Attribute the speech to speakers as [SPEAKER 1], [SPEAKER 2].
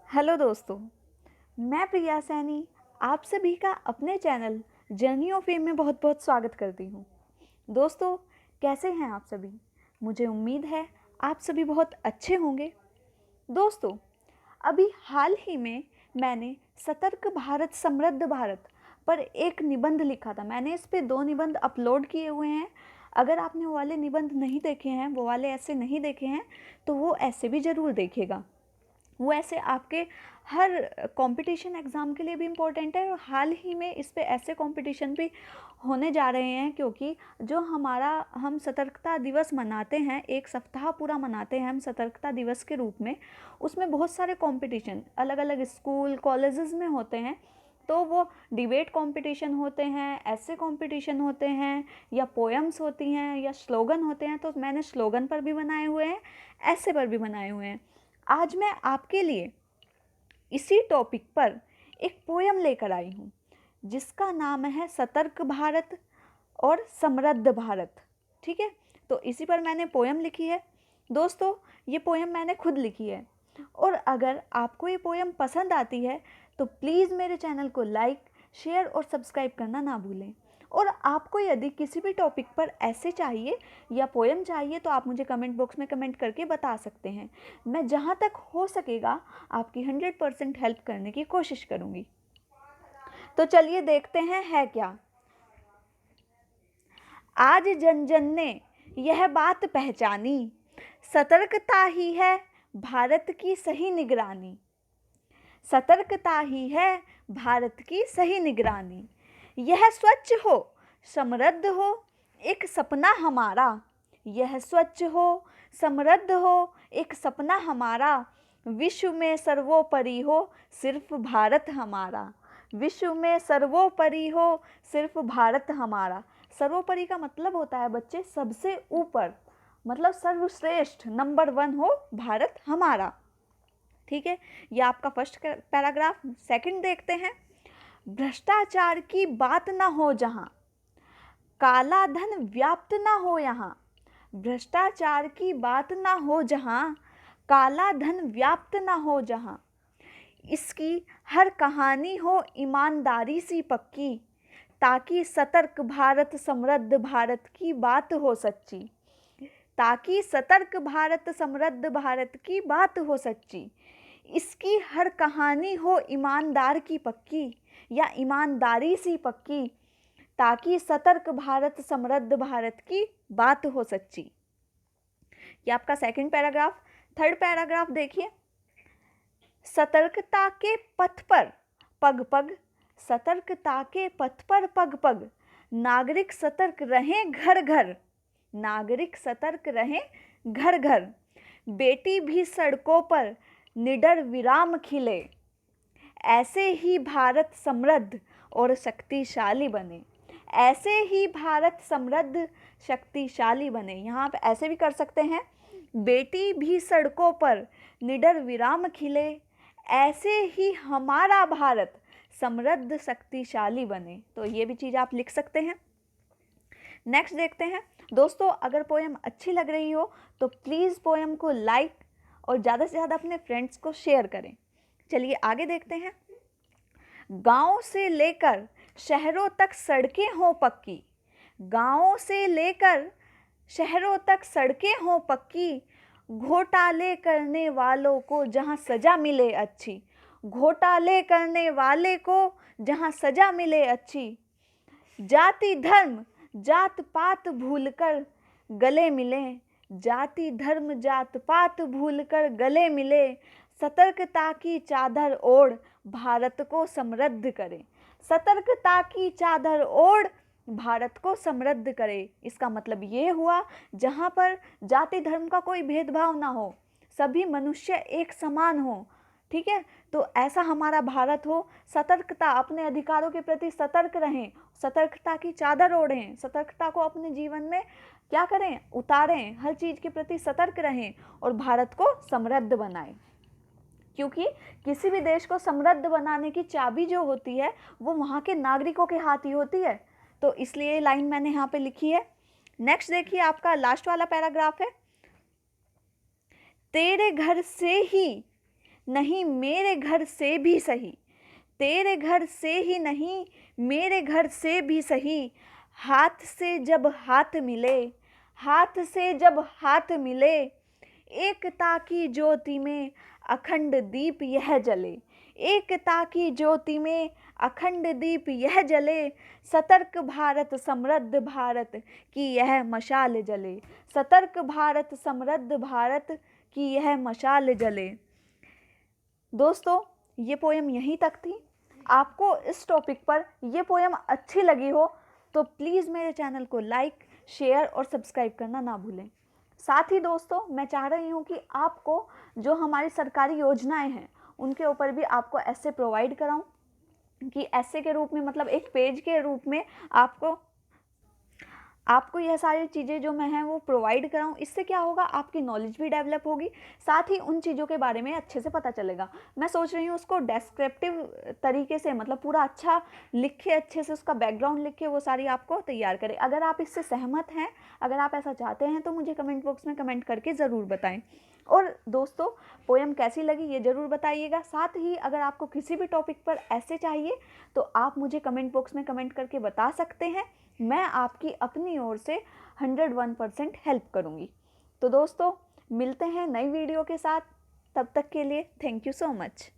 [SPEAKER 1] Hello दोस्तों, मैं प्रिया सैनी आप सभी का अपने चैनल जर्नी ऑफ फेम में बहुत बहुत स्वागत करती हूँ। दोस्तों, कैसे हैं आप सभी? मुझे उम्मीद है आप सभी बहुत अच्छे होंगे। दोस्तों, अभी हाल ही में मैंने सतर्क भारत समृद्ध भारत पर एक निबंध लिखा था। मैंने इस पे 2 निबंध अपलोड किए हुए हैं। अगर आपने वो वाले निबंध नहीं देखे हैं, वो वाले ऐसे नहीं देखे हैं, तो वो ऐसे भी ज़रूर देखिएगा। वो ऐसे आपके हर कंपटीशन एग्ज़ाम के लिए भी इम्पोर्टेंट है और हाल ही में इस पे ऐसे कंपटीशन भी होने जा रहे हैं, क्योंकि जो हम सतर्कता दिवस मनाते हैं, एक सप्ताह पूरा मनाते हैं हम सतर्कता दिवस के रूप में। उसमें बहुत सारे कंपटीशन अलग अलग स्कूल कॉलेजेस में होते हैं। तो वो डिबेट कंपटीशन होते हैं, ऐसे कंपटीशन होते हैं, या पोएम्स होती हैं, या स्लोगन होते हैं। तो मैंने स्लोगन पर भी बनाए हुए हैं, ऐसे पर भी बनाए हुए हैं। आज मैं आपके लिए इसी टॉपिक पर एक पोयम लेकर आई हूँ, जिसका नाम है सतर्क भारत और समृद्ध भारत। ठीक है, तो इसी पर मैंने पोयम लिखी है। दोस्तों, ये पोयम मैंने खुद लिखी है, और अगर आपको ये पोयम पसंद आती है तो प्लीज़ मेरे चैनल को लाइक, शेयर और सब्सक्राइब करना ना भूलें। और आपको यदि किसी भी टॉपिक पर ऐसे चाहिए या पोयम चाहिए तो आप मुझे कमेंट बॉक्स में कमेंट करके बता सकते हैं। मैं जहाँ तक हो सकेगा आपकी 100% हेल्प करने की कोशिश करूँगी। तो चलिए देखते हैं है क्या। आज जन जन ने यह बात पहचानी, सतर्कता ही है भारत की सही निगरानी। सतर्कता ही है भारत की सही निगरानी। यह स्वच्छ हो, समृद्ध हो, एक सपना हमारा। यह स्वच्छ हो, समृद्ध हो, एक सपना हमारा। विश्व में सर्वोपरि हो, सिर्फ भारत हमारा। विश्व में सर्वोपरि हो, सिर्फ भारत हमारा। सर्वोपरि का मतलब होता है बच्चे सबसे ऊपर, मतलब सर्वश्रेष्ठ, नंबर 1 हो भारत हमारा। ठीक है, ये आपका फर्स्ट पैराग्राफ। सेकंड देखते हैं। भ्रष्टाचार की बात ना हो जहां, काला धन व्याप्त ना हो यहाँ। भ्रष्टाचार की बात ना हो जहां, काला धन व्याप्त ना हो जहां। इसकी हर कहानी हो ईमानदारी सी पक्की, ताकि सतर्क भारत समृद्ध भारत की बात हो सच्ची। ताकि सतर्क भारत समृद्ध भारत की बात हो सच्ची। इसकी हर कहानी हो ईमानदार की पक्की, या ईमानदारी सी पक्की, ताकि सतर्क भारत समृद्ध भारत की बात हो सच्ची। ये आपका सेकंड पैराग्राफ। थर्ड पैराग्राफ देखिए। सतर्कता के पथ पर पग पग, सतर्कता के पथ पर पग पग, नागरिक सतर्क रहें घर घर। नागरिक सतर्क रहें घर घर। बेटी भी सड़कों पर निडर विराम खिले, ऐसे ही भारत समृद्ध और शक्तिशाली बने। ऐसे ही भारत समृद्ध शक्तिशाली बने। यहाँ आप ऐसे भी कर सकते हैं, बेटी भी सड़कों पर निडर विराम खिले, ऐसे ही हमारा भारत समृद्ध शक्तिशाली बने। तो ये भी चीज़ आप लिख सकते हैं। नेक्स्ट देखते हैं। दोस्तों, अगर पोएम अच्छी लग रही हो तो प्लीज़ पोएम को लाइक और ज़्यादा से ज़्यादा अपने फ्रेंड्स को शेयर करें। चलिए आगे देखते हैं। गांव से लेकर शहरों तक सड़कें हों पक्की, गांवों से लेकर शहरों तक सड़कें हों पक्की, घोटाले करने वालों को जहां सजा मिले अच्छी। घोटाले करने वाले को जहां सजा मिले अच्छी। जाति धर्म जात पात भूलकर गले मिले, जाति धर्म जात पात भूलकर गले मिले, सतर्कता की चादर ओढ़ भारत को समृद्ध करे। सतर्कता की चादर ओढ़ भारत को समृद्ध करे। इसका मतलब ये हुआ जहाँ पर जाति धर्म का कोई भेदभाव ना हो, सभी मनुष्य एक समान हो। ठीक है, तो ऐसा हमारा भारत हो। सतर्कता, अपने अधिकारों के प्रति सतर्क रहें, सतर्कता की चादर ओढ़ें, सतर्कता को अपने जीवन में क्या करें, उतारें, हर चीज़ के प्रति सतर्क रहें और भारत को समृद्ध बनाएं। क्योंकि किसी भी देश को समृद्ध बनाने की चाबी जो होती है वो वहाँ के नागरिकों के हाथ ही होती है। तो इसलिए ये लाइन मैंने यहाँ पे लिखी है। नेक्स्ट देखिए, आपका लास्ट वाला पैराग्राफ है। तेरे घर से ही नहीं मेरे घर से भी सही, तेरे घर से ही नहीं मेरे घर से भी सही, हाथ से जब हाथ मिले, हाथ से जब हाथ मिले, एकता की ज्योति में अखंड दीप यह जले, एकता की ज्योति में अखंड दीप यह जले, सतर्क भारत समृद्ध भारत की यह मशाल जले, सतर्क भारत समृद्ध भारत की यह मशाल जले। दोस्तों, ये पोयम यहीं तक थी। आपको इस टॉपिक पर ये पोयम अच्छी लगी हो तो प्लीज़ मेरे चैनल को लाइक, शेयर और सब्सक्राइब करना ना भूलें। साथ ही दोस्तों, मैं चाह रही हूँ कि आपको जो हमारी सरकारी योजनाएं हैं उनके ऊपर भी आपको ऐसे प्रोवाइड कराऊँ कि ऐसे के रूप में, मतलब एक पेज के रूप में आपको यह सारी चीज़ें जो मैं हैं वो प्रोवाइड कराऊँ। इससे क्या होगा, आपकी नॉलेज भी डेवलप होगी, साथ ही उन चीज़ों के बारे में अच्छे से पता चलेगा। मैं सोच रही हूँ उसको डेस्क्रिप्टिव तरीके से, मतलब पूरा अच्छा लिख के, अच्छे से उसका बैकग्राउंड लिख के वो सारी आपको तैयार करें। अगर आप इससे सहमत हैं, अगर आप ऐसा चाहते हैं तो मुझे कमेंट बॉक्स में कमेंट करके ज़रूर बताएं। और दोस्तों, पोयम कैसी लगी ये ज़रूर बताइएगा। साथ ही अगर आपको किसी भी टॉपिक पर ऐसे चाहिए तो आप मुझे कमेंट बॉक्स में कमेंट करके बता सकते हैं। मैं आपकी अपनी ओर से 101% हेल्प करूँगी। तो दोस्तों, मिलते हैं नई वीडियो के साथ। तब तक के लिए थैंक यू सो मच।